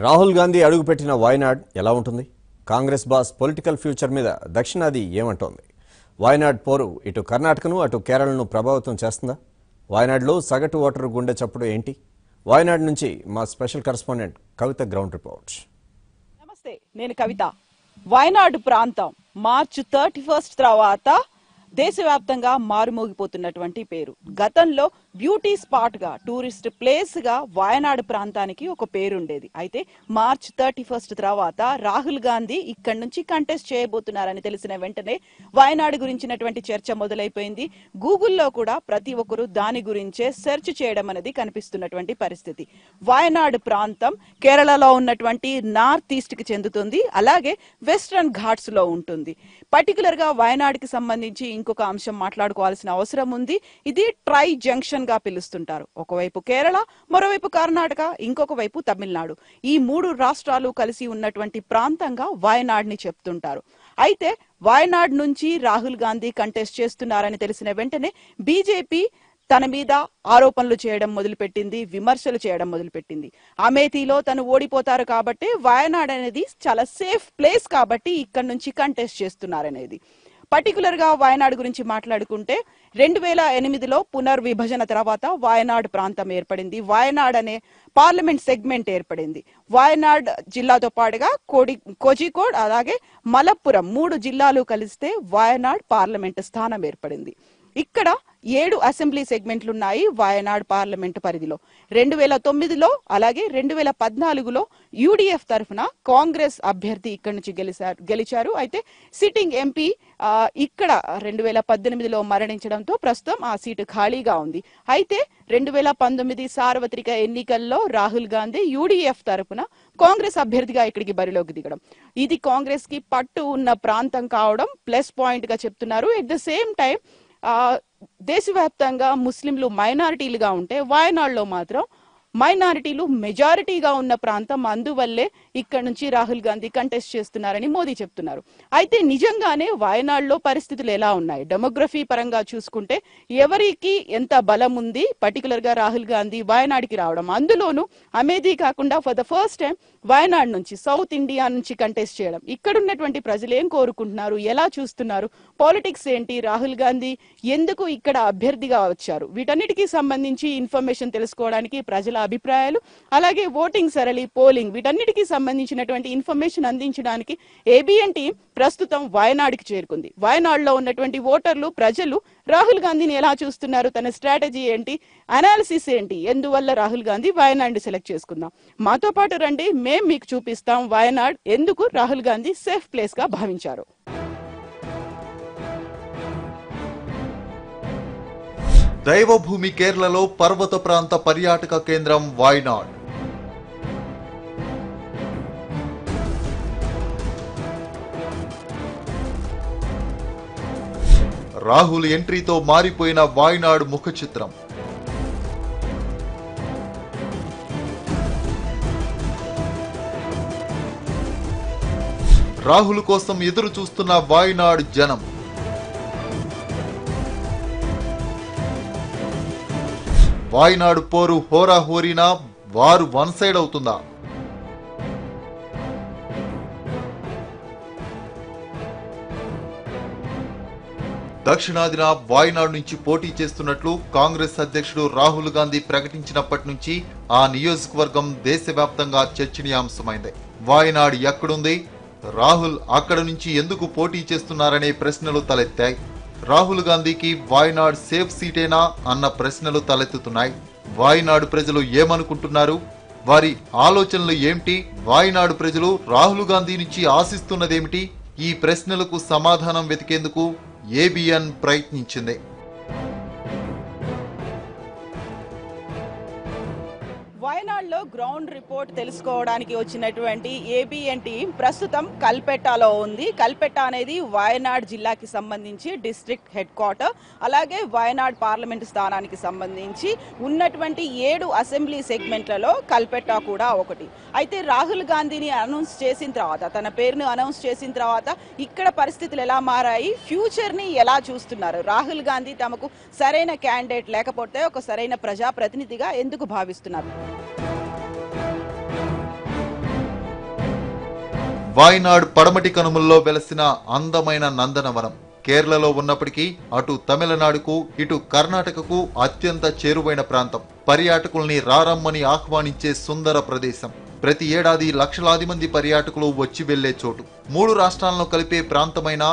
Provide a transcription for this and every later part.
రాహుల్ గాంధీ అడుగుపెట్టిన వాయనాడ్ ఎలా ఉంటుంది? కాంగ్రెస్ బాస్ పొలిటికల్ ఫ్యూచర్ మీద దక్షిణాది ఏమంటోంది? వాయనాడ్ పోరు ఇటు కర్ణాటకను అటు కేరళను ప్రభావితం చేస్తుందా? వాయనాడ్లో సగటు ఓటరు గుండె చప్పుడు ఏంటి? వాయనాడ్ నుంచి మా స్పెషల్ కరెస్పాండెంట్ కవిత గ్రౌండ్ రిపోర్ట్. నమస్తే, నేను కవిత. వాయనాడ్ ప్రాంతం మార్చి 31 తర్వాత దేశవ్యాప్తంగా మారుమోగిపోతున్నటువంటి పేరు. గతంలో బ్యూటీ స్పాట్ గా, టూరిస్ట్ ప్లేస్ గా వాయనాడ్ ప్రాంతానికి ఒక పేరుండేది. అయితే మార్చి 31 తర్వాత రాహుల్ గాంధీ ఇక్కడి నుంచి కంటెస్ట్ చేయబోతున్నారని తెలిసిన వెంటనే వాయనాడ్ గురించినటువంటి చర్చ మొదలైపోయింది. గూగుల్లో కూడా ప్రతి ఒక్కరు దాని గురించే సెర్చ్ చేయడం అనేది కనిపిస్తున్నటువంటి పరిస్థితి. వాయనాడ్ ప్రాంతం కేరళలో ఉన్నటువంటి నార్త్ ఈస్ట్ కి చెందుతుంది, అలాగే వెస్ట్రన్ ఘాట్స్ లో ఉంటుంది. పర్టికులర్ గా వాయనాడ్ కి సంబంధించి ఇంకొక అంశం మాట్లాడుకోవాల్సిన అవసరం ఉంది. ఇది ట్రై జంక్షన్ గా పిలుస్తుంటారు. ఒకవైపు కేరళ, మరోవైపు కర్ణాటక, ఇంకొక వైపు తమిళనాడు. ఈ 3 రాష్ట్రాలు కలిసి ఉన్నటువంటి ప్రాంతంగా వాయనాడ్ ని చెప్తుంటారు. అయితే వాయనాడ్ నుంచి రాహుల్ గాంధీ కంటెస్ట్ చేస్తున్నారని తెలిసిన వెంటనే బీజేపీ తన మీద ఆరోపణలు చేయడం మొదలుపెట్టింది, విమర్శలు చేయడం మొదలుపెట్టింది. అమేథీలో తను ఓడిపోతారు కాబట్టి వాయనాడ్ అనేది చాలా సేఫ్ ప్లేస్ కాబట్టి ఇక్కడ నుంచి కంటెస్ట్ చేస్తున్నారనేది. పర్టికులర్ గా వాయనాడ్ గురించి మాట్లాడుకుంటే 2008లో పునర్విభజన తర్వాత వాయనాడ్ ప్రాంతం ఏర్పడింది. వాయనాడ్ అనే పార్లమెంట్ సెగ్మెంట్ ఏర్పడింది. వాయనాడ్ జిల్లాతో పాటుగా కోజికోడ్ అలాగే మలప్పురం 3 జిల్లాలు కలిస్తే వాయనాడ్ పార్లమెంట్ స్థానం ఏర్పడింది. ఇక్కడ 7 అసెంబ్లీ సెగ్మెంట్లు ఉన్నాయి వాయనాడ్ పార్లమెంట్ పరిధిలో. 2009లో అలాగే 2014లో యూడిఎఫ్ తరఫున కాంగ్రెస్ అభ్యర్థి ఇక్కడి నుంచి గెలిచారు. అయితే సిట్టింగ్ ఎంపీ ఇక్కడ 2018లో మరణించడంతో ప్రస్తుతం ఆ సీటు ఖాళీగా ఉంది. అయితే 2019 సార్వత్రిక ఎన్నికల్లో రాహుల్ గాంధీ యూడిఎఫ్ తరఫున కాంగ్రెస్ అభ్యర్థిగా ఇక్కడికి బరిలోకి దిగడం, ఇది కాంగ్రెస్ కి పట్టు ఉన్న ప్రాంతం కావడం ప్లస్ పాయింట్ గా చెప్తున్నారు. ఎట్ ద సేమ్ టైం దేశవ్యాప్తంగా ముస్లింలు మైనారిటీలుగా ఉంటే వాయనాడ్లో మాత్రం మైనారిటీలు మెజారిటీగా ఉన్న ప్రాంతం. అందువల్లే ఇక్కడ నుంచి రాహుల్ గాంధీ కంటెస్ట్ చేస్తున్నారని మోదీ చెప్తున్నారు. అయితే నిజంగానే వాయనాడ్లో పరిస్థితులు ఎలా ఉన్నాయి? డెమోగ్రఫీ పరంగా చూసుకుంటే ఎవరికి ఎంత బలం ఉంది పర్టికులర్ గా రాహుల్ గాంధీ వాయనాడ్కి రావడం, అందులోనూ అమేథీ కాకుండా for the first time Wayanad నుంచి సౌత్ ఇండియా నుంచి కంటెస్ట్ చేయడం. ఇక్కడ ఉన్నటువంటి ప్రజలు ఏం కోరుకుంటున్నారు, ఎలా చూస్తున్నారు, పాలిటిక్స్ ఏంటి, రాహుల్ గాంధీ ఎందుకు ఇక్కడ అభ్యర్థిగా వచ్చారు, వీటన్నిటికీ సంబంధించి ఇన్ఫర్మేషన్ తెలుసుకోవడానికి ప్రజల అభిప్రాయాలు, అలాగే ఓటింగ్ సరళి, పోలింగ్, వీటన్నిటికీ సంబంధించినటువంటి ఇన్ఫర్మేషన్ అందించడానికి ఏబిఎన్ టీం ప్రస్తుతం వాయనాడ్కి చేరుకుంది. వాయనాడ్లో ఉన్నటువంటి ఓటర్లు, ప్రజలు రాహుల్ గాంధీని ఎలా చూస్తున్నారు, తన స్ట్రాటజీ ఏంటి, అనాలిసిస్ ఏంటి, ఎందువల్ల రాహుల్ గాంధీ వాయనాడ్ని సెలెక్ట్ చేసుకుందాం. మాతో పాటు రండి, మేం మీకు చూపిస్తాం వాయనాడ్ ఎందుకు రాహుల్ గాంధీ సేఫ్ ప్లేస్ గా భావించారు. దైవభూమి కేరళలో పర్వత ప్రాంత పర్యాటక కేంద్రం వాయనాడ్. రాహుల్ ఎంట్రీతో మారిపోయిన వాయనాడ్ ముఖ చిత్రం. రాహుల్ కోసం ఎదురు చూస్తున్న వాయనాడ్ జనం. వాయనాడ్ పోరు హోరాహోరీనా, వారు వన్ సైడ్ అవుతుందా? దక్షిణాదిన వాయనాడ్ నుంచి పోటీ చేస్తున్నట్లు కాంగ్రెస్ అధ్యక్షుడు రాహుల్ గాంధీ ప్రకటించినప్పటి నుంచి ఆ నియోజకవర్గం దేశవ్యాప్తంగా చర్చనీయాంశమైంది. వాయనాడ్ ఎక్కడుంది, రాహుల్ అక్కడ నుంచి ఎందుకు పోటీ చేస్తున్నారనే ప్రశ్నలు తలెత్తాయి. రాహుల్ గాంధీకి వాయనాడ్ సేఫ్ సీటేనా అన్న ప్రశ్నలు తలెత్తుతున్నాయి. వాయనాడ్ ప్రజలు ఏమనుకుంటున్నారు, వారి ఆలోచనలు ఏమిటి, వాయనాడ్ ప్రజలు రాహుల్ గాంధీ నుంచి ఆశిస్తున్నదేమిటి? ఈ ప్రశ్నలకు సమాధానం వెతికేందుకు ఏబిఎన్ ప్రయత్నించింది. వాయనాడ్లో గ్రౌండ్ రిపోర్ట్ తెలుసుకోవడానికి వచ్చినటువంటి ఏబిఎన్ టీం ప్రస్తుతం కల్పెట్టాలో ఉంది. కల్పెట్టా అనేది వాయనాడ్ జిల్లాకి సంబంధించి డిస్ట్రిక్ట్ హెడ్ క్వార్టర్, అలాగే వాయనాడ్ పార్లమెంట్ స్థానానికి సంబంధించి ఉన్నటువంటి 7 అసెంబ్లీ సెగ్మెంట్లలో కల్పెట్టా కూడా ఒకటి. అయితే రాహుల్ గాంధీని అనౌన్స్ చేసిన తర్వాత, తన పేరును అనౌన్స్ చేసిన తర్వాత ఇక్కడ పరిస్థితులు ఎలా మారాయి, ఫ్యూచర్ ని ఎలా చూస్తున్నారు, రాహుల్ గాంధీ తమకు సరైన క్యాండిడేట్ లేకపోతే ఒక సరైన ప్రజాప్రతినిధిగా ఎందుకు భావిస్తున్నారు? వాయనాడ్ పడమటి కనుమల్లో వెలసిన అందమైన నందనవనం. కేరళలో ఉన్నప్పటికీ అటు తమిళనాడుకు ఇటు కర్ణాటకకు అత్యంత చేరువైన ప్రాంతం. పర్యాటకుల్ని రారమ్మని ఆహ్వానించే సుందర ప్రదేశం. ప్రతి ఏడాది లక్షలాది మంది పర్యాటకులు వచ్చి వెళ్లే చోటు. 3 రాష్ట్రాలను కలిపే ప్రాంతమైన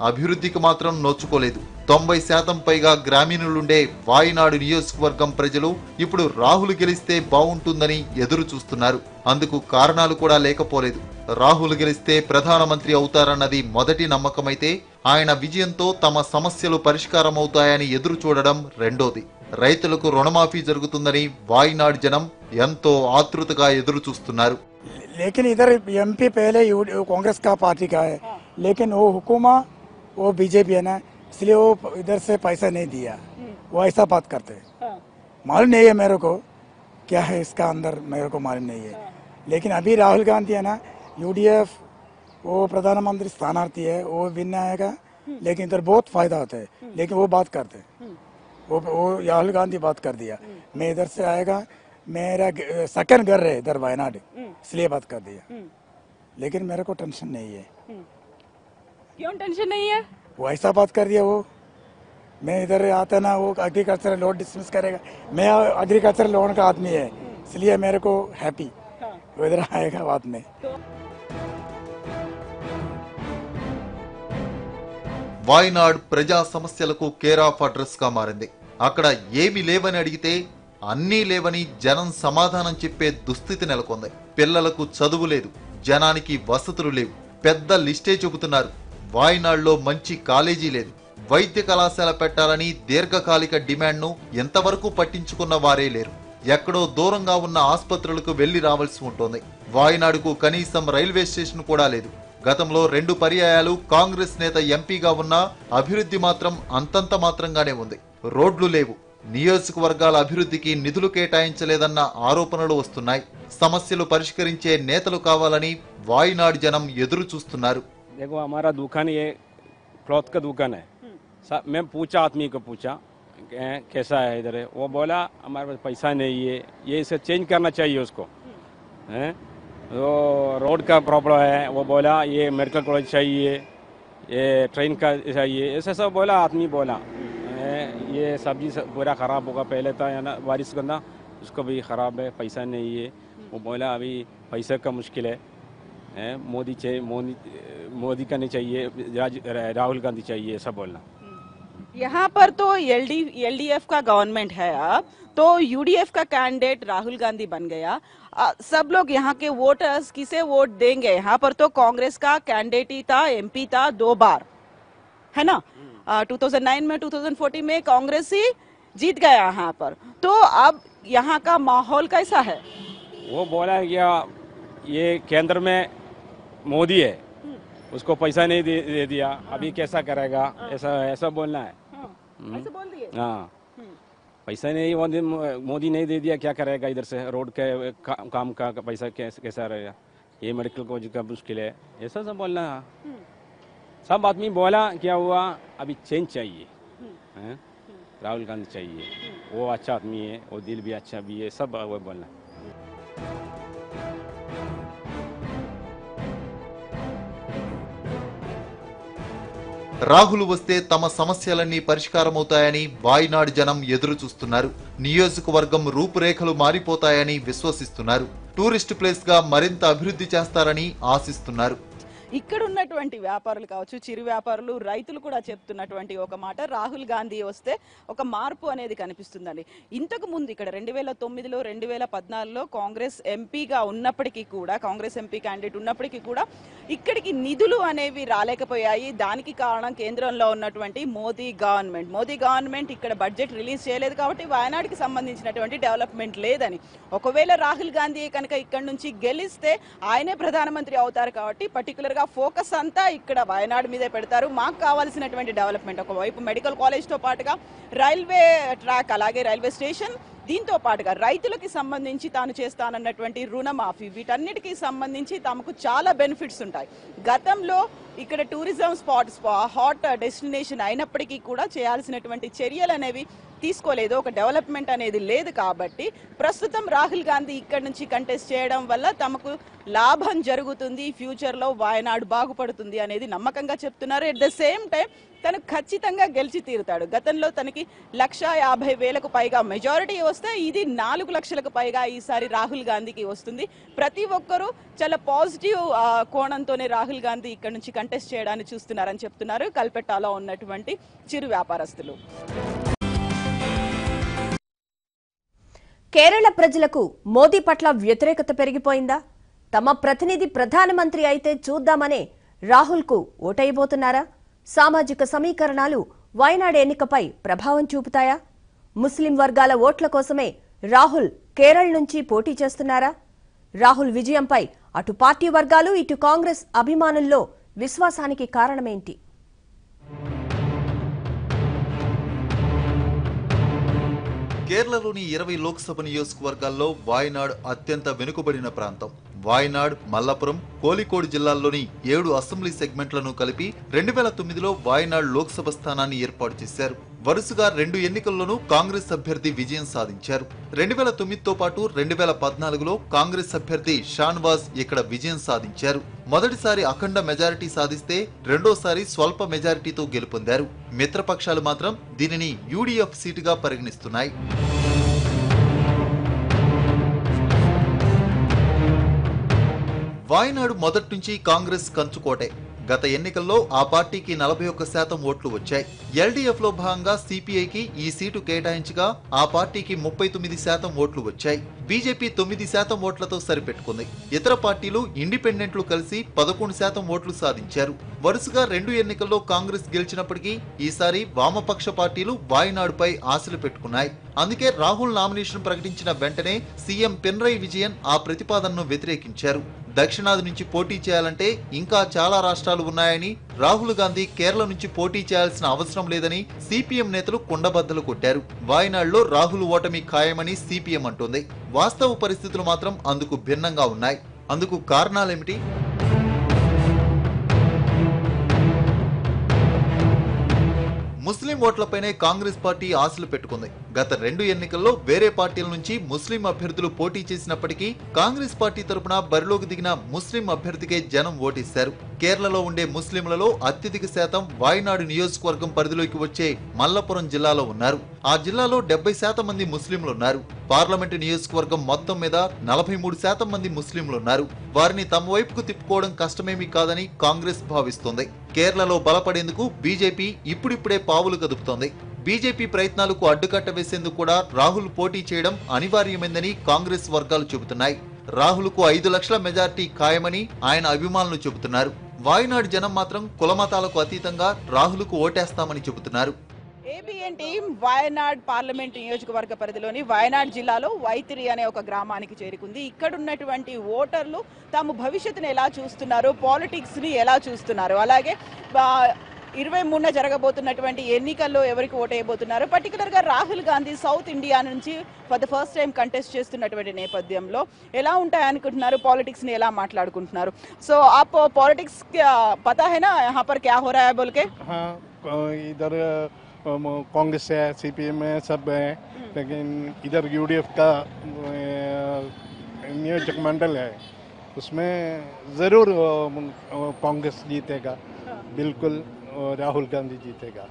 అభివృద్ధికి మాత్రం నోచుకోలేదు. 90% పైగా గ్రామీణులుండే వాయనాడు నియోజకవర్గం ప్రజలు ఇప్పుడు రాహుల్ గెలిస్తే బాగుంటుందని ఎదురు చూస్తున్నారు. అందుకు కారణాలు కూడా లేకపోలేదు. రాహుల్ గెలిస్తే ప్రధానమంత్రి అవుతారన్నది మొదటి నమ్మకమైతే, ఆయన విజయంతో తమ సమస్యలు పరిష్కారం అవుతాయని ఎదురు చూడడం రెండోది. రైతులకు రుణమాఫీ జరుగుతుందని వాయనాడ్ జనం ఎంతో ఆతృతగా ఎదురు చూస్తున్నారు. लेकिन इधर एमपी पहले कांग्रेस का पार्टी का है, लेकिन वो हुकूमा वो बीजेपी है ना, इसलिए वो इधर से पैसा नहीं दिया. वो ऐसा बात करते हैं. मालूम नहीं है मेरे को क्या है इसका अंदर, मेरे को मालूम नहीं है. लेकिन अभी राहुल गांधी है ना, यूडीएफ वो प्रधानमंत्री स्थानार्थी है, वो विन आएगा. लेकिन इधर बहुत फायदा होता है. लेकिन वो बात करते हैं, वो राहुल गांधी बात कर दिया मैं इधर से आएगा, मेरा सेकंड घर है इधर वायनाड, इसलिए बात कर दिया. लेकिन मेरे को टेंशन नहीं है. क्यों टेंशन नहीं है? वो ऐसा बात कर दिया. वो मैं इधर आता ना, वो एग्रीकल्चर लोन डिसमिस करेगा. मैं एग्रीकल्चर लोन का आदमी है, इसलिए मेरे को हैप्पी. वो इधर आएगा बाद में. వాయనాడ్ ప్రజా సమస్యలకు కేర్ ఆఫ్ అడ్రస్ గా మారింది. అక్కడ ఏమి లేవని అడిగితే అన్నీ లేవని జనం సమాధానం చెప్పే దుస్థితి నెలకొంది. పిల్లలకు చదువు లేదు, జనానికి వసతులు లేవు, పెద్ద లిస్టే చెబుతున్నారు. వాయనాడ్లో మంచి కాలేజీ లేదు. వైద్య కళాశాల పెట్టాలని దీర్ఘకాలిక డిమాండ్ను ఎంతవరకు పట్టించుకున్న వారే లేరు. ఎక్కడో దూరంగా ఉన్న ఆసుపత్రులకు వెళ్లి రావాల్సి ఉంటుంది. వాయనాడుకు కనీసం రైల్వే స్టేషన్ కూడా లేదు. గతంలో 2 పర్యాయాలు కాంగ్రెస్ నేత ఎంపీగా ఉన్న అభివృద్ధి మాత్రం అంతంత మాత్రంగానే ఉంది. రోడ్లు లేవు. నియోజకవర్గాల అభివృద్ధికి నిధులు కేటాయించలేదన్న ఆరోపణలు వస్తున్నాయి. సమస్యలు పరిష్కరించే నేతలు కావాలని వాయనాడ్ జనం ఎదురు చూస్తున్నారు. देखो हमारा दुकान ये क्लॉथ का दुकान है. मैं पूछा, आदमी को पूछा कैसा है इधर है. वो बोला हमारे पास पैसा नहीं है, ये इसे चेंज करना चाहिए उसको. वो रोड का प्रॉब्लम है. वो बोला ये मेडिकल कॉलेज चाहिए, ये ट्रेन का चाहिए, ऐसा सब बोला. आदमी बोला ये सब्जी पूरा ख़राब होगा. पहले था ना बारिश करना, उसको भी ख़राब है, पैसा नहीं है. वो बोला अभी पैसे का मुश्किल है. मोदी चाहिए, मोदी का नहीं चाहिए, राहुल गांधी चाहिए, ऐसा बोलना. यहाँ पर तो एलडीएफ का गवर्नमेंट है अब, तो यूडीएफ का कैंडिडेट राहुल गांधी बन गया. सब लोग यहाँ के वोटर्स किसे वोट देंगे? यहाँ पर तो कांग्रेस का कैंडिडेट ही था, एमपी था 2 बार, है ना. 2009 में 2014 में कांग्रेस ही जीत गया यहाँ पर. तो अब यहाँ का माहौल कैसा है? वो बोला क्या ये केंद्र में मोदी है, उसको पैसा नहीं दे दिया, अभी कैसा करेगा, ऐसा बोलना है. ऐसे बोल दिए. हाँ, पैसा नहीं, मोदी नहीं दे दिया, क्या करेगा इधर से. रोड के काम का पैसा कैसा रहेगा, ये मेडिकल कॉलेज का मुश्किल है, ऐसा सब बोलना है. सब आदमी बोला क्या हुआ, अभी चेंज चाहिए. राहुल गांधी चाहिए, वो अच्छा आदमी है, वो दिल भी अच्छा भी है, सब वो बोलना. రాహుల్ వస్తే తమ సమస్యలన్నీ పరిష్కారమవుతాయని వాయనాడ్ జనం ఎదురు చూస్తున్నారు. నియోజకవర్గం రూపురేఖలు మారిపోతాయని విశ్వసిస్తున్నారు. టూరిస్ట్ ప్లేస్ గా మరింత అభివృద్ధి చేస్తారని ఆశిస్తున్నారు. ఇక్కడ ఉన్నటువంటి వ్యాపారులు కావచ్చు, చిరు వ్యాపారులు, రైతులు కూడా చెప్తున్నటువంటి ఒక మాట, రాహుల్ గాంధీ వస్తే ఒక మార్పు అనేది కనిపిస్తుందని. ఇంతకు ముందు ఇక్కడ 2009లో 2014లో కాంగ్రెస్ ఎంపీగా ఉన్నప్పటికీ కూడా, కాంగ్రెస్ ఎంపీ క్యాండిడేట్ ఉన్నప్పటికీ కూడా ఇక్కడికి నిధులు అనేవి రాలేకపోయాయి. దానికి కారణం కేంద్రంలో ఉన్నటువంటి మోదీ గవర్నమెంట్ ఇక్కడ బడ్జెట్ రిలీజ్ చేయలేదు కాబట్టి వాయనాడ్కి సంబంధించినటువంటి డెవలప్మెంట్ లేదని. ఒకవేళ రాహుల్ గాంధీ కనుక ఇక్కడ నుంచి గెలిస్తే ఆయనే ప్రధానమంత్రి అవుతారు కాబట్టి పర్టికులర్ ఫోకస్ అంతా ఇక్కడ వాయనాడ్ మీదే పెడతారు. మాకు కావాల్సినటువంటి డెవలప్మెంట్, ఒకవైపు మెడికల్ కాలేజ్ తో పాటుగా రైల్వే ట్రాక్, అలాగే రైల్వే స్టేషన్, దీంతో పాటుగా రైతులకి సంబంధించి తాను చేస్తానన్నటువంటి రుణమాఫీ, వీటన్నిటికీ సంబంధించి తమకు చాలా బెనిఫిట్స్ ఉంటాయి. గతంలో ఇక్కడ టూరిజం స్పాట్ హాట్ డెస్టినేషన్ అయినప్పటికీ కూడా చేయాల్సినటువంటి చర్యలు అనేవి తీసుకోలేదు, ఒక డెవలప్మెంట్ అనేది లేదు. కాబట్టి ప్రస్తుతం రాహుల్ గాంధీ ఇక్కడ నుంచి కంటెస్ట్ చేయడం వల్ల తమకు లాభం జరుగుతుంది, ఫ్యూచర్ లో వాయనాడు బాగుపడుతుంది అనేది నమ్మకంగా చెప్తున్నారు. ఎట్ ద సేమ్ టైం తను ఖచ్చితంగా గెలిచి తీరుతాడు. గతంలో తనకి 1,50,000కు పైగా మెజారిటీ వస్తే ఇది 4 లక్షలకు పైగా ఈసారి రాహుల్ గాంధీకి వస్తుంది. ప్రతి ఒక్కరూ చాలా పాజిటివ్ కోణంతోనే రాహుల్ గాంధీ ఇక్కడ నుంచి కంటెస్ట్ చేయడాన్ని చూస్తున్నారని చెప్తున్నారు కల్పెట్టాలో ఉన్నటువంటి చిరు వ్యాపారస్తులు. కేరళ ప్రజలకు మోదీ పట్ల వ్యతిరేకత పెరిగిపోయిందా? తమ ప్రతినిధి ప్రధానమంత్రి అయితే చూద్దామనే రాహుల్కు ఓటైపోతున్నారా? సామాజిక సమీకరణాలు వయనాడ్ ఎన్నికపై ప్రభావం చూపుతాయా? ముస్లిం వర్గాల ఓట్ల కోసమే రాహుల్ కేరళ నుంచి పోటీ చేస్తున్నారా? రాహుల్ విజయంపై అటు పార్టీ వర్గాలు ఇటు కాంగ్రెస్ అభిమానుల్లో విశ్వాసానికి కారణమేంటి? కేరళలోని 20 లోక్సభ నియోజకవర్గాల్లో వాయనాడ్ అత్యంత వెనుకబడిన ప్రాంతం. వాయనాడ్, మల్లపురం, కోలికోడ్ జిల్లాల్లోని 7 అసెంబ్లీ సెగ్మెంట్లను కలిపి 2009లో వాయనాడ్ లోక్సభ స్థానాన్ని ఏర్పాటు చేశారు. వరుసగా 2 ఎన్నికల్లోనూ కాంగ్రెస్ అభ్యర్థి విజయం సాధించారు. 2009తో పాటు 2014లో కాంగ్రెస్ అభ్యర్థి షాన్వాజ్ ఇక్కడ విజయం సాధించారు. మొదటిసారి అఖండ మెజారిటీ సాధిస్తే రెండోసారి స్వల్ప మెజారిటీతో గెలుపొందారు. మిత్రపక్షాలు మాత్రం దీనిని యూడీఎఫ్ సీటుగా పరిగణిస్తున్నాయి. వాయనాడు మొదటి నుంచి కాంగ్రెస్ కంచుకోటే. గత ఎన్నికల్లో ఆ పార్టీకి 41% ఓట్లు వచ్చాయి. ఎల్డీఎఫ్ లో భాగంగా సిపిఐకి ఈ సీటు కేటాయించగా ఆ పార్టీకి 39% ఓట్లు వచ్చాయి. బీజేపీ 9% ఓట్లతో సరిపెట్టుకుంది. ఇతర పార్టీలు, ఇండిపెండెంట్లు కలిసి 11% ఓట్లు సాధించారు. వరుసగా 2 ఎన్నికల్లో కాంగ్రెస్ గెలిచినప్పటికీ ఈసారి వామపక్ష పార్టీలు వాయనాడుపై ఆశలు పెట్టుకున్నాయి. అందుకే రాహుల్ నామినేషన్ ప్రకటించిన వెంటనే సీఎం పినరయి విజయన్ ఆ ప్రతిపాదనను వ్యతిరేకించారు. దక్షిణాది నుంచి పోటీ చేయాలంటే ఇంకా చాలా రాష్ట్రాలు ఉన్నాయని, రాహుల్ గాంధీ కేరళ నుంచి పోటీ చేయాల్సిన అవసరం లేదని సిపిఎం నేతలు కుండబద్దలు కొట్టారు. వాయనాడులో రాహుల్ ఓటమి ఖాయమని సిపిఎం అంటోంది. వాస్తవ పరిస్థితులు మాత్రం అందుకు భిన్నంగా ఉన్నాయి. అందుకు కారణాలేమిటి? ముస్లిం ఓట్లపైనే కాంగ్రెస్ పార్టీ ఆశలు పెట్టుకుంది. గత 2 ఎన్నికల్లో వేరే పార్టీల నుంచి ముస్లిం అభ్యర్థులు పోటీ చేసినప్పటికీ కాంగ్రెస్ పార్టీ తరపున బరిలోకి దిగిన ముస్లిం అభ్యర్థికే జనం ఓటేశారు. కేరళలో ఉండే ముస్లింలలో అత్యధిక శాతం వాయనాడు నియోజకవర్గం పరిధిలోకి వచ్చే మల్లపురం జిల్లాలో ఉన్నారు. ఆ జిల్లాలో 70% మంది ముస్లింలున్నారు. పార్లమెంటు నియోజకవర్గం మొత్తం మీద 43% మంది ముస్లింలున్నారు. వారిని తమ వైపుకు తిప్పుకోవడం కష్టమేమీ కాదని కాంగ్రెస్ భావిస్తోంది. కేరళలో బలపడేందుకు బీజేపీ ఇప్పుడిప్పుడే పావులు కదుపుతోంది. బీజేపీ ప్రయత్నాలకు అడ్డుకట్ట వేసేందుకు కూడా రాహుల్ పోటీ చేయడం అనివార్యమైందని కాంగ్రెస్ వర్గాలు చెబుతున్నాయి. రాహుల్కు 5 లక్షల మెజార్టీ ఖాయమని ఆయన అభిమానులు చెబుతున్నారు. వాయనాడు జనం మాత్రం కులమతాలకు అతీతంగా రాహుల్కు ఓటేస్తామని చెబుతున్నారు. ఏబిఎన్ టీం వాయనాడ్ పార్లమెంట్ నియోజకవర్గ పరిధిలోని వాయనాడ్ జిల్లాలో వైతిరి అనే ఒక గ్రామానికి చేరుకుంది. ఇక్కడ ఉన్నటువంటి ఓటర్లు తమ భవిష్యత్తును ఎలా చూస్తున్నారు, పాలిటిక్స్ ని ఎలా చూస్తున్నారు, అలాగే 23న జరగబోతున్నటువంటి ఎన్నికల్లో ఎవరికి ఓటేయబోతున్నారు, పర్టికులర్ గా రాహుల్ గాంధీ సౌత్ ఇండియా నుంచి for the first time contest చేస్తున్నటువంటి నేపథ్యంలో ఎలా ఉంటాయనుకుంటున్నారు, పాలిటిక్స్ ని ఎలా మాట్లాడుకుంటున్నారు? సో आप पॉलिटिक्स पता है ना यहाँ पर क्या हो रहा है बोल के? हाँ, इधर कांग्रेस है, सीपीएम है, सब है, लेकिन इधर यूडीएफ का नियोजक मंडल है, उसमें ज़रूर कांग्रेस जीतेगा, बिल्कुल राहुल गांधी जीतेगा।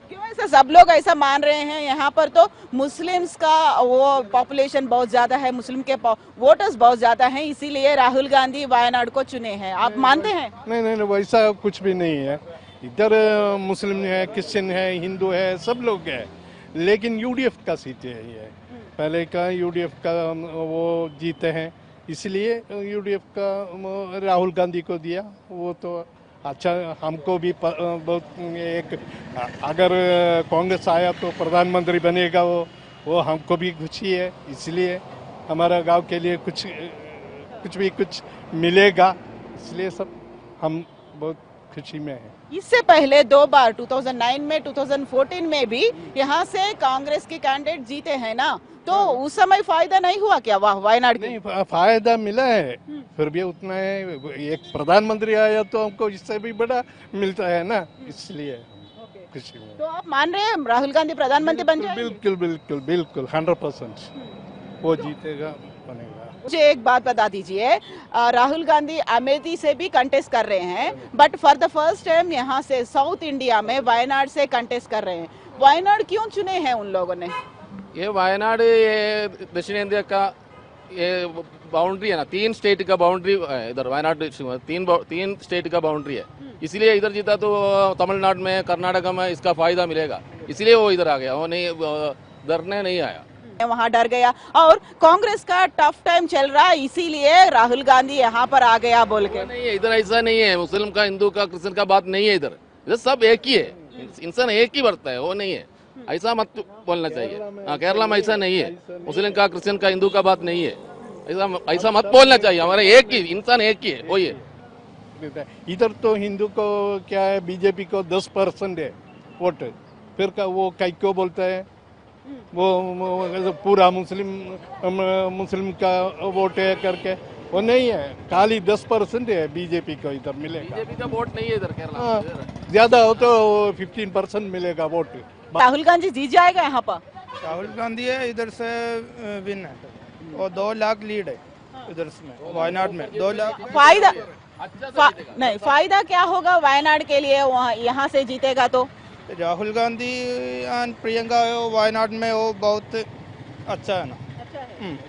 क्यों ऐसा सब लोग ऐसा मान रहे हैं? यहाँ पर तो मुस्लिम्स का वो पॉपुलेशन बहुत ज्यादा है, मुस्लिम के वोटर्स बहुत ज्यादा हैं, इसीलिए राहुल गांधी वायनाड को चुने हैं। आप मानते हैं? नहीं नहीं, वैसा कुछ भी नहीं है। इधर मुस्लिम है, क्रिश्चियन है, हिंदू है, सब लोग है, लेकिन यूडीएफ का सीट है ये। पहले का यूडीएफ का वो जीते हैं, इसलिए यूडीएफ का राहुल गांधी को दिया। वो तो अच्छा, हमको भी बहुत एक अगर कांग्रेस आया तो प्रधानमंत्री बनेगा, वो हमको भी खुशी है, इसलिए हमारा गांव के लिए कुछ मिलेगा, इसलिए सब हम बहुत खुशी में हैं। इससे पहले 2 बार 2009 में 2014 में भी यहाँ से कांग्रेस के कैंडिडेट जीते हैं ना, तो उस समय फायदा नहीं हुआ क्या वायनाड? नहीं, फायदा मिला है, फिर भी उतना है। एक प्रधानमंत्री आया तो हमको इससे भी बड़ा मिलता है ना, इसलिए। खुशी हूँ। तो आप मान रहे हैं राहुल गांधी प्रधानमंत्री बन जाएंगे? बिल्कुल बिल्कुल बिल्कुल 100% वो जीतेगा, बनेगा। मुझे एक बात बता दीजिए, राहुल गांधी अमेठी से भी कंटेस्ट कर रहे हैं, but for the first time यहाँ से साउथ इंडिया में वायनाड से कंटेस्ट कर रहे हैं। वायनाड क्यों चुने हैं उन लोगों ने? ये वायनाड ये दक्षिण इंडिया का ये बाउंड्री है ना, 3 स्टेट का बाउंड्री है इधर वायनाड, 3 स्टेट का बाउंड्री है, इसलिए इधर जीता तो तमिलनाडु में कर्नाटक में इसका फायदा मिलेगा, इसलिए वो इधर आ गया, वो नहीं डरने नहीं आया, वहाँ डर गया। और कांग्रेस का टफ टाइम चल रहा है, इसीलिए राहुल गांधी यहाँ पर आ गया बोल के। नहीं है इधर, ऐसा नहीं है, मुस्लिम का हिंदू का क्रिश्चियन का बात नहीं है इधर, इधर सब एक ही है, इंसान एक ही बढ़ता है, वो नहीं है, ऐसा मत बोलना चाहिए। हाँ, केरला में ऐसा नहीं है, मुस्लिम का क्रिश्चियन का हिंदू का बात नहीं है, ऐसा मत बोलना चाहिए, हमारे एक ही इंसान एक ही है, वही है। इधर तो हिंदू को क्या है, बीजेपी को 10% है वोट, फिर का वो कई क्यों बोलता है, वो पूरा मुस्लिम का वोट है करके, वो नहीं है, खाली 10% है बीजेपी को इधर मिलेगा। बीजेपी का वोट नहीं है इधर केरला, ज्यादा हो तो 15% मिलेगा वोट। राहुल गांधी जीत जाएगा यहाँ पर? राहुल गांधी है इधर से विन है, और 2 लाख लीड है इधर से वायनाड में, 2 लाख। फायदा नहीं, फायदा क्या होगा वायनाड के लिए यहाँ से जीतेगा तो? राहुल गांधी और प्रियंका वायनाड में वो बहुत अच्छा है ना।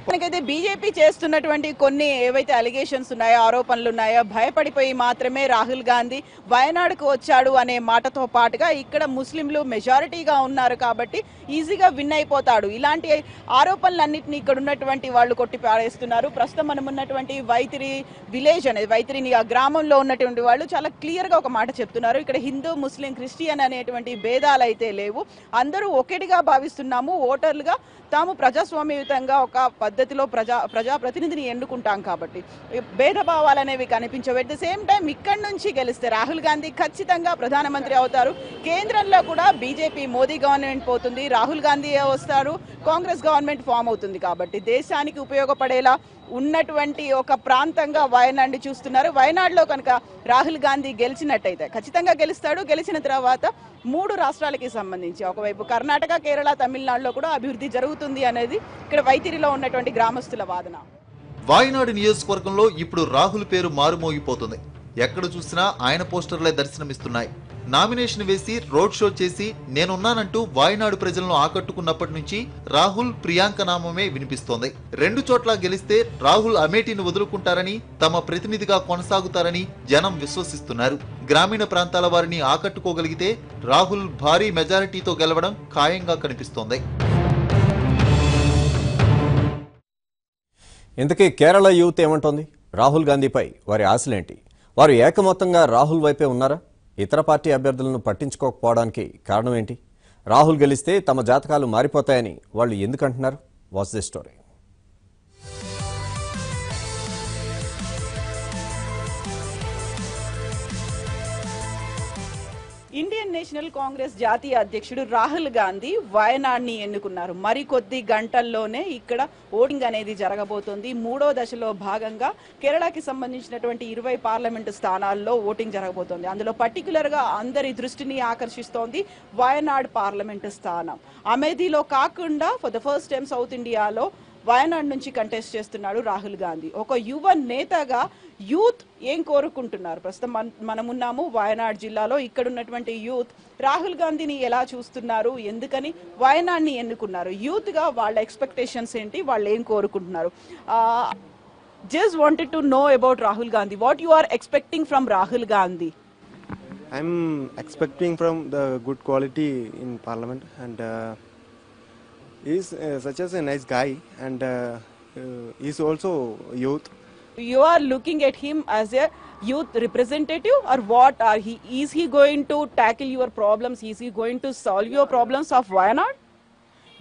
మనకైతే బీజేపీ చేస్తున్నటువంటి కొన్ని ఏవైతే అలిగేషన్స్ ఉన్నాయో, ఆరోపణలు ఉన్నాయో, భయపడిపోయి మాత్రమే రాహుల్ గాంధీ వయనాడుకు వచ్చాడు అనే మాటతో పాటుగా ఇక్కడ ముస్లింలు మెజారిటీగా ఉన్నారు కాబట్టి ఈజీగా విన్ అయిపోతాడు, ఇలాంటి ఆరోపణలన్నింటినీ ఇక్కడ ఉన్నటువంటి వాళ్ళు కొట్టి పారేస్తున్నారు. ప్రస్తుతం మనం ఉన్నటువంటి వైతిరి విలేజ్ అనేది, వైతిరిని ఆ గ్రామంలో ఉన్నటువంటి వాళ్ళు చాలా క్లియర్ గా ఒక మాట చెప్తున్నారు. ఇక్కడ హిందూ, ముస్లిం, క్రిస్టియన్ అనేటువంటి భేదాలు అయితే లేవు, అందరూ ఒకటిగా భావిస్తున్నాము, ఓటర్లుగా తాము ప్రజాస్వామ్యయుతంగా ఒక పద్ధతిలో ప్రజాప్రతినిధిని ఎన్నుకుంటాం కాబట్టి భేదభావాలు అనేవి కనిపించవు. ఎట్ ద సేమ్ టైం ఇక్కడ నుంచి గెలిస్తే రాహుల్ గాంధీ ఖచ్చితంగా ప్రధానమంత్రి అవుతారు. కేంద్రంలో కూడా బీజేపీ మోదీ గవర్నమెంట్ పోతుంది, రాహుల్ గాంధీ వస్తారు, కాంగ్రెస్ గవర్నమెంట్ ఫామ్ అవుతుంది. కాబట్టి దేశానికి ఉపయోగపడేలా ఉన్నటువంటి ఒక ప్రాంతంగా వయనాడ్ని చూస్తున్నారు. వయనాడ్లో కనుక రాహుల్ గాంధీ గెలిచినట్టయితే ఖచ్చితంగా గెలుస్తాడు. గెలిచిన తర్వాత 3 రాష్ట్రాలకి సంబంధించి ఒకవైపు కర్ణాటక, కేరళ, తమిళనాడులో కూడా అభివృద్ధి జరుగుతుంది అనేది ఇక్కడ వైతిరిలో ఉన్నటువంటి గ్రామస్తుల వాదన. వాయనాడు నియోజకవర్గంలో ఇప్పుడు రాహుల్ పేరు మారుమోగిపోతుంది. ఎక్కడ చూసినా ఆయన పోస్టర్లే దర్శనమిస్తున్నాయి. నామినేషన్ వేసి రోడ్ షో చేసి నేనున్నానంటూ వాయనాడు ప్రజలను ఆకట్టుకున్నప్పటి నుంచి రాహుల్, ప్రియాంక నామమే వినిపిస్తోంది. 2 చోట్ల గెలిస్తే రాహుల్ అమేఠీని వదులుకుంటారని, తమ ప్రతినిధిగా కొనసాగుతారని జనం విశ్వసిస్తున్నారు. గ్రామీణ ప్రాంతాల వారిని ఆకట్టుకోగలిగితే రాహుల్ భారీ మెజారిటీతో గెలవడం ఖాయంగా కనిపిస్తోంది. ఇంతకీ కేరళ యూత్ ఏమంటోంది? రాహుల్ గాంధీపై వారి ఆశలేంటి? వారు ఏకమొత్తంగా రాహుల్ వైపే ఉన్నారా? ఇతర పార్టీ అభ్యర్థులను పట్టించుకోకపోవడానికి కారణం ఏంటి? రాహుల్ గెలిస్తే తమ జాతకాలు మారిపోతాయని వాళ్ళు ఎందుకంటున్నారు? What's the story? Indian National Congress జాతీయ అధ్యక్షుడు రాహుల్ గాంధీ వయనాడ్ని ఎన్నుకున్నారు. మరికొద్ది గంటల్లోనే ఇక్కడ ఓటింగ్ అనేది జరగబోతోంది. 3వ దశలో భాగంగా కేరళకి సంబంధించినటువంటి 20 పార్లమెంటు స్థానాల్లో ఓటింగ్ జరగబోతోంది. అందులో పర్టికులర్ గా అందరి దృష్టిని ఆకర్షిస్తోంది వయనాడ్ పార్లమెంటు స్థానం. అమేథీలో కాకుండా for the first time south ఇండియాలో వయనాడ్ నుంచి కంటెస్ట్ చేస్తున్నాడు రాహుల్ గాంధీ. ఒక యువ నేతగా యూత్ ఏం కోరుకుంటున్నారు? ప్రస్తుతం మనమున్నాము వయనాడ్ జిల్లాలో. ఇక్కడ ఉన్నటువంటి యూత్ రాహుల్ గాంధీని ఎలా చూస్తున్నారు, ఎందుకని వయనాడ్ని ఎన్నుకున్నారు, యూత్ గా వాళ్ళ ఎక్స్పెక్టేషన్స్ ఏంటి, వాళ్ళు ఏం కోరుకుంటున్నారు? Just wanted to know about Rahul Gandhi. What you are expecting from Rahul Gandhi? I'm expecting from the good quality in parliament, and he's such as a nice guy, and he's also youth. You are looking at him as a youth representative, or what are he? Is he going to tackle your problems? Is he going to solve your problems of Wayanad?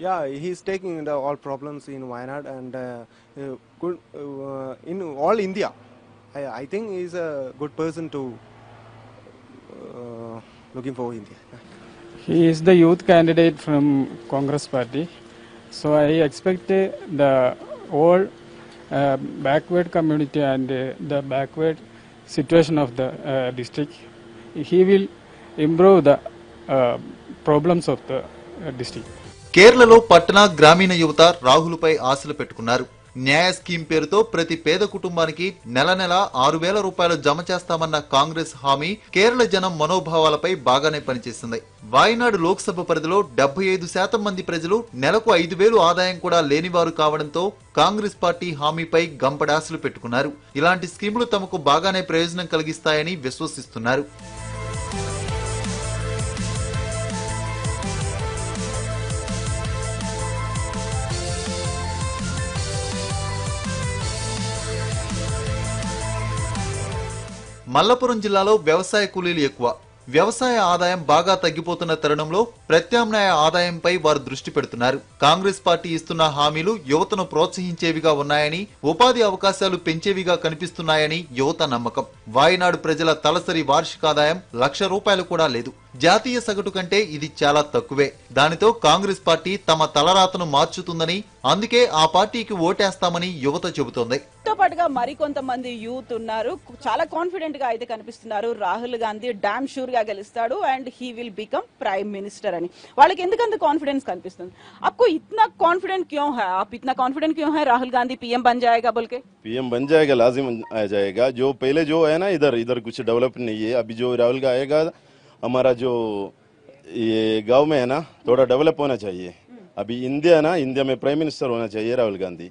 Yeah, he's taking the all problems in Wayanad and good in all India. I think he's a good person to looking for India. He is the youth candidate from Congress party, so I expect the whole backward community and the backward situation of the district. He will improve the problems of the district. కేరళలో పట్టణ గ్రామీణ యువత రాహుల్పై ఆశలు పెట్టుకున్నారు. న్యాయ scheme పేరుతో ప్రతి పేద కుటుంబానికి నెల 6,000 రూపాయలు జమ చేస్తామన్న కాంగ్రెస్ హామీ కేరళ జనం మనోభావాలపై బాగానే పనిచేసింది. వాయనాడు లోక్సభ పరిధిలో 75% మంది ప్రజలు నెలకు 5,000 ఆదాయం కూడా లేనివారు కావడంతో కాంగ్రెస్ పార్టీ హామీపై గంపడాశలు పెట్టుకున్నారు. ఇలాంటి స్కీములు తమకు బాగానే ప్రయోజనం కలిగిస్తాయని విశ్వసిస్తున్నారు. మల్లపురం జిల్లాలో వ్యవసాయ కూలీలు ఎక్కువ. వ్యవసాయ ఆదాయం బాగా తగ్గిపోతున్న తరుణంలో ప్రత్యామ్నాయ ఆదాయంపై వారు దృష్టి పెడుతున్నారు. కాంగ్రెస్ పార్టీ ఇస్తున్న హామీలు యువతను ప్రోత్సహించేవిగా ఉన్నాయని, ఉపాధి అవకాశాలు పెంచేవిగా కనిపిస్తున్నాయని యువత నమ్మకం. వాయనాడు ప్రజల తలసరి వార్షికాదాయం 1,00,000 రూపాయలు కూడా లేదు. జాతీయ సగటు కంటే ఇది చాలా తక్కువే. దానితో కాంగ్రెస్ పార్టీ తమ తలరాతను మార్చుతుందని, అందుకే ఆ పార్టీకి ఓటేస్తామని యువత చెబుతోంది. తో పాటుగా మరికొంతమంది యూత్ ఉన్నారు, చాలా కాన్ఫిడెంట్ గా అయితే కనిపిస్తున్నారు. రాహుల్ గాంధీ డామ్ షూర్ గా గెలుస్తాడు and he will become prime minister అని. వాళ్ళకి ఎందుకంత కాన్ఫిడెన్స్ కనిపిస్తుంది? आपको इतना कॉन्फिडेंट क्यों है? आप इतना कॉन्फिडेंट क्यों है राहुल गांधी पीएम बन जाएगा बोल के? पीएम बन जाएगा, लाजिम आ जाएगा. जो पहले जो है ना, इधर कुछ डेवलप नहीं है. अभी जो राहुल का आएगा, हमारा जो ये गांव में है ना, थोड़ा डेवलप होना चाहिए. अभी इंडिया ना, इंडिया में प्राइम मिनिस्टर होना चाहिए राहुल गांधी.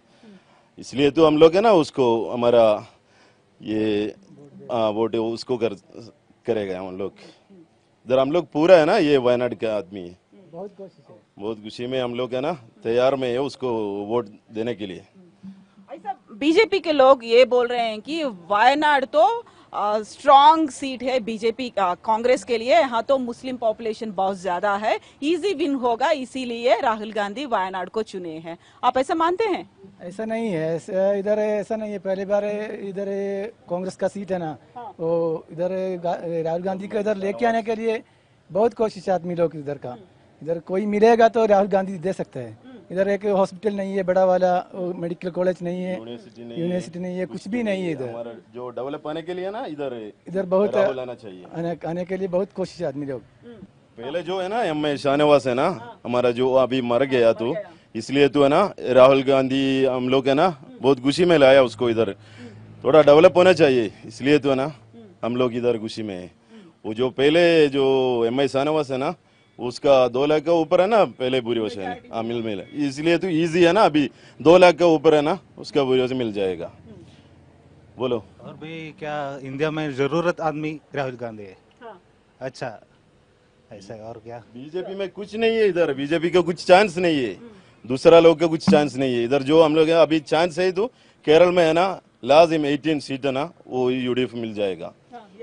इसलिए तो हम लोग है ना, उसको हमारा ये वोट उसको करेगा हम लोग. इधर हम लोग पूरा है ना, ये वायनाड का आदमी है, बहुत खुशी में हम लोग है ना तैयार में है उसको वोट देने के लिए. ऐसा बीजेपी के लोग ये बोल रहे हैं कि वायनाड तो स्ट्रॉन्ग सीट है बीजेपी कांग्रेस के लिए, यहाँ तो मुस्लिम पॉपुलेशन बहुत ज्यादा है, इजी विन होगा, इसीलिए राहुल गांधी वायनाड को चुने हैं. आप ऐसा मानते हैं? ऐसा नहीं है, इधर ऐसा नहीं है. पहली बार इधर कांग्रेस का सीट है ना, वो इधर राहुल गांधी को इधर लेके आने के लिए बहुत कोशिश आदमी लोग इधर का. इधर कोई मिलेगा तो राहुल गांधी दे सकते हैं. इधर एक हॉस्पिटल नहीं है बड़ा वाला, मेडिकल कॉलेज नहीं है, यूनिवर्सिटी नहीं है, कुछ भी नहीं है. इधर जो डेवलप होने के लिए ना, इधर बहुत आना चाहिए. आने के लिए बहुत कोशिश आदमी लोग. पहले जो है ना एम शाहनवाज है ना, हमारा जो अभी मर गया, तो इसलिए तो है ना राहुल गांधी हम लोग है ना बहुत खुशी में लाया उसको. इधर थोड़ा डेवलप होना चाहिए, इसलिए तो है ना हम लोग इधर खुशी में है. वो जो पहले जो एम शाहनवाज है ना, उसका 2 लाख का ऊपर है ना पहले बुरी वजह है मिल, इसलिए तो इजी है ना. अभी 2 लाख का ऊपर है ना, उसका बुरी वजह मिल जाएगा. बोलो. और भाई क्या इंडिया में जरूरत आदमी राहुल गांधी है. हाँ. अच्छा ऐसा और क्या? बीजेपी में कुछ नहीं है. इधर बीजेपी का कुछ चांस नहीं है, दूसरा लोग का कुछ चांस नहीं है. इधर जो हम लोग है अभी चांस है, तो केरल में है ना लाजिम 18 सीट है ना, वो यूडीएफ मिल जाएगा.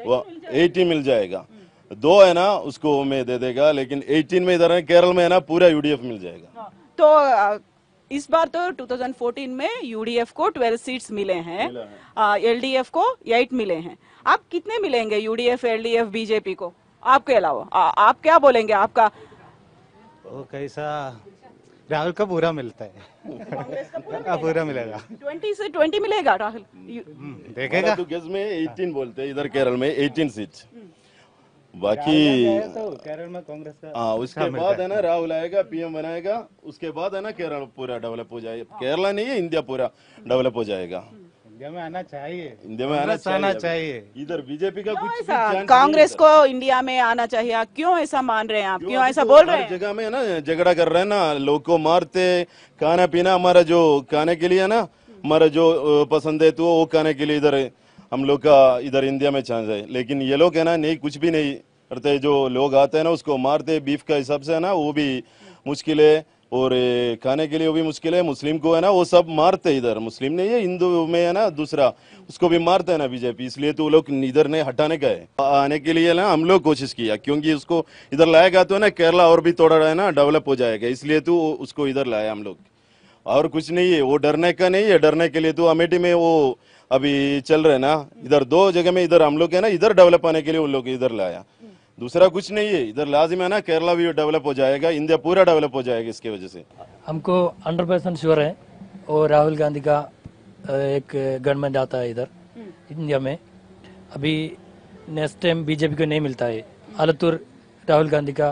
वो 18 मिल जाएगा. 2 है ना उसको में दे देगा, लेकिन 18 में इधर है केरल में है ना पूरा यूडीएफ मिल जाएगा. तो इस बार तो 2014 में यूडीएफ को 12 सीट्स मिले हैं, एलडीएफ को 8 मिले हैं. आप कितने मिलेंगे यूडीएफ, एलडीएफ, बीजेपी को आपके अलावा? आप क्या बोलेंगे? आपका वो कैसा राहुल का पूरा मिलता है. पूरा मिलेगा. 20 से 20 मिलेगा राहुल. देखेगा. तो गेस में 18 बोलते हैं इधर केरल में 18 सीट. बाकी तो केरल में कांग्रेस का हाँ, उसके बाद है ना राहुल आएगा, पीएम बनाएगा, उसके बाद है ना केरल पूरा डेवलप हो जाएगा. केरला नहीं है, इंडिया पूरा डेवलप हो जाएगा. इंडिया में आना चाहिए, इंडिया में आना चाहिए. इधर बीजेपी का कुछ कांग्रेस को इंडिया में आना चाहिए. क्यों ऐसा मान रहे हैं आप? क्यों ऐसा बोल रहे हैं? जगह में है ना झगड़ा कर रहे हैं ना, लोग को मारते. खाना पीना हमारा जो खाने के लिए है ना, हमारा जो पसंद है तो वो खाने के लिए इधर हम लोग का इधर इंडिया में चांस है. लेकिन ये लोग है ना नहीं, कुछ भी नहीं करते. जो लोग आते हैं ना उसको मारते. बीफ का हिसाब से है ना वो भी मुश्किल है, और खाने के लिए वो भी मुश्किल है. मुस्लिम को है ना वो सब मारते. इधर मुस्लिम नहीं है, हिंदू में है ना दूसरा, उसको भी मारते है ना बीजेपी. इसलिए तो वो लोग इधर नहीं हटाने का है. आने के लिए ना हम लोग कोशिश किया, क्योंकि उसको इधर लाएगा तो है ना केरला और भी थोड़ा है ना डेवलप हो जाएगा. इसलिए तो उसको इधर लाया हम लोग, और कुछ नहीं है. वो डरने का नहीं है. डरने के लिए तो अमेठी में वो अभी चल रहे ना, इधर 2 जगह में इधर हम लोग है ना इधर डेवलप आने के लिए उन लोग इधर लाया. दूसरा कुछ नहीं है. इधर लाजिम है ना केरला भी डेवलप हो जाएगा, इंडिया पूरा डेवलप हो जाएगा. इसके वजह से हमको 100% श्योर है और राहुल गांधी का एक गवर्नमेंट आता है इधर इंडिया में. अभी नेक्स्ट टाइम बीजेपी को नहीं मिलता है. आलतूर राहुल गांधी का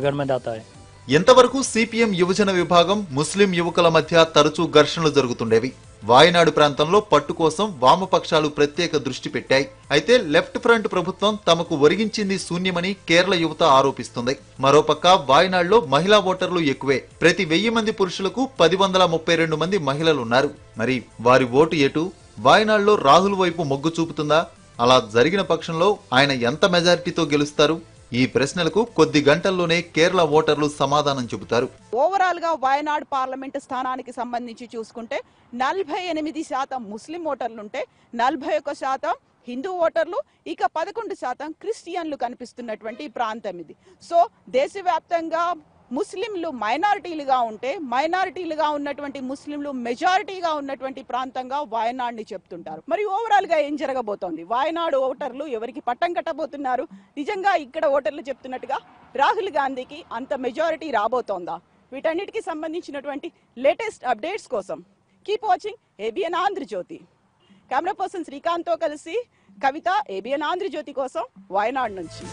गवर्नमेंट आता है। ఎంతవరకు సిపిఎం యువజన విభాగం ముస్లిం యువకుల మధ్య తరచూ ఘర్షణలు జరుగుతుండేవి. వాయనాడు ప్రాంతంలో పట్టు కోసం వామపక్షాలు ప్రత్యేక దృష్టి పెట్టాయి. అయితే లెఫ్ట్ ఫ్రంట్ ప్రభుత్వం తమకు ఒరిగించింది శూన్యమని కేరళ యువత ఆరోపిస్తుంది. మరోపక్క వాయనాడులో మహిళా ఓటర్లు ఎక్కువే. ప్రతి 1000 మంది పురుషులకు 1032 మంది మహిళలున్నారు. మరి వారి ఓటు ఎటు? వాయనాడులో రాహుల్ వైపు మొగ్గు చూపుతుందా? అలా జరిగిన పక్షంలో ఆయన ఎంత మెజారిటీతో గెలుస్తారు? ఈ ప్రశ్నలకు కొద్ది గంటల్లోనే కేరళ ఓటర్లు సమాధానం చెబుతారు. ఓవరాల్ గా వయనాడ్ పార్లమెంట్ స్థానానికి సంబంధించి చూసుకుంటే 48% ముస్లిం ఓటర్లుంటే 41% హిందూ ఓటర్లు, ఇక 11% క్రిస్టియన్లు కనిపిస్తున్నటువంటి ప్రాంతం ఇది. సో దేశవ్యాప్తంగా ముస్లింలు మైనారిటీలుగా ఉంటే మైనారిటీలుగా ఉన్నటువంటి ముస్లింలు మెజారిటీగా ఉన్నటువంటి ప్రాంతంగా వాయనాడ్ని చెప్తుంటారు. మరి ఓవరాల్ గా ఏం జరగబోతోంది? వాయనాడు ఓటర్లు ఎవరికి పట్టం కట్టబోతున్నారు? నిజంగా ఇక్కడ ఓటర్లు చెప్తున్నట్టుగా రాహుల్ గాంధీకి అంత మెజారిటీ రాబోతోందా? వీటన్నిటికీ సంబంధించినటువంటి లేటెస్ట్ అప్డేట్స్ కోసం keep watching ABN Andhrajyothi. Camera person శ్రీకాంత్తో కలిసి కవిత, ఏబిఎన్ ఆంధ్రజ్యోతి కోసం వాయనాడ్ నుంచి.